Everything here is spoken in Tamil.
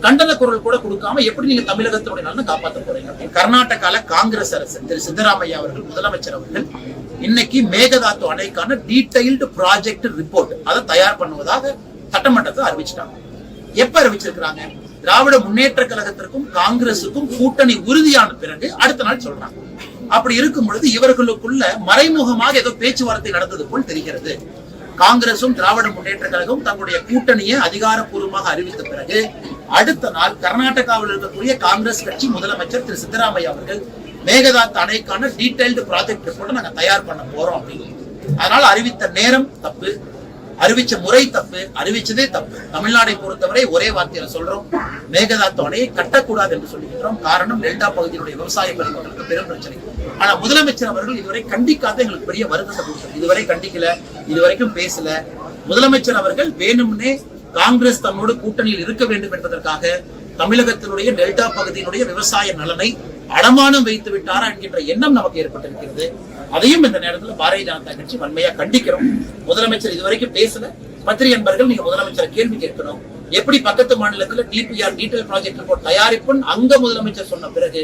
கண்டன குரல் கூட கொடுக்காம எப்படி நீங்க தமிழகத்தினுடைய நலனை காப்பாற்ற போறீங்க? கர்நாடகால காங்கிரஸ் அரசு திரு சித்தராமையா அவர்கள் முதலமைச்சர் அவர்கள் இன்னைக்கு மேகதாது அணைக்கான டீடைல்டு ப்ராஜெக்ட் ரிப்போர்ட் அதை தயார் பண்ணுவதாக சட்டமன்றத்தை அறிவிச்சிட்டாங்க. எப்ப அறிவிச்சிருக்கிறாங்க? திராவிட முன்னேற்ற கழகத்திற்கும் காங்கிரசுக்கும் கூட்டணி உறுதியான பிறகு அடுத்த நாள் சொல்றாங்க. அப்படி இருக்கும் பொழுது இவர்களுக்குள்ள மறைமுகமாக ஏதோ பேச்சுவார்த்தை நடந்தது போல் தெரிகிறது. காங்கிரசும் திராவிட முன்னேற்ற கழகம் தங்களுடைய கூட்டணியை அதிகாரப்பூர்வமாக அறிவித்த பிறகு அடுத்த நாள் கர்நாடகாவில் இருக்கக்கூடிய காங்கிரஸ் கட்சி முதலமைச்சர் திரு சித்தராமையா அவர்கள் மேகதாது அணைக்கான டீடைல்டு ப்ராஜெக்ட் ரிப்போர்ட்டை நாங்க தயார் பண்ண போறோம் அப்படின்னு. அதனால அறிவித்த நேரம் தப்பு, அறிவிச்ச முறை தப்பு, அறிவிச்சதே தப்பு. தமிழ்நாடை பொறுத்தவரை ஒரே வார்த்தையில சொல்றோம், மேகதாது அணையை கட்டக்கூடாது என்று சொல்லிக்கிறோம். காரணம் டெல்டா பகுதியினுடைய விவசாய பெருமக்களுக்கு பெரும் பிரச்சனை. ஆனா முதலமைச்சர் அவர்கள் இதுவரை கண்டிக்காத எங்களுக்கு பெரிய வருத்தத்தை கொடுத்தார். இதுவரை கண்டிக்கல, இதுவரைக்கும் பேசல. முதலமைச்சர் அவர்கள் வேணும்னே காங்கிரஸ் தன்னோடு கூட்டணியில் இருக்க வேண்டும் என்பதற்காக தமிழகத்தினுடைய டெல்டா பகுதியினுடைய விவசாய நலனை அடமானம் வைத்து விட்டாரா என்கின்ற எண்ணம் நமக்கு ஏற்பட்டிருக்கிறது. அதையும் இந்த நேரத்தில் பாரதிய ஜனதா கட்சி வன்மையா கண்டிக்கிறோம். முதலமைச்சர் இதுவரைக்கும் பேசல. பத்திரிகை நண்பர்கள் நீங்க முதலமைச்சரை கேள்வி கேட்கணும். எப்படி பக்கத்து மாநிலத்தில் டிபிஆர் டீடைல் ப்ராஜெக்ட் ரிப்போர்ட் தயாரிப்புன்னு அங்க முதலமைச்சர் சொன்ன பிறகு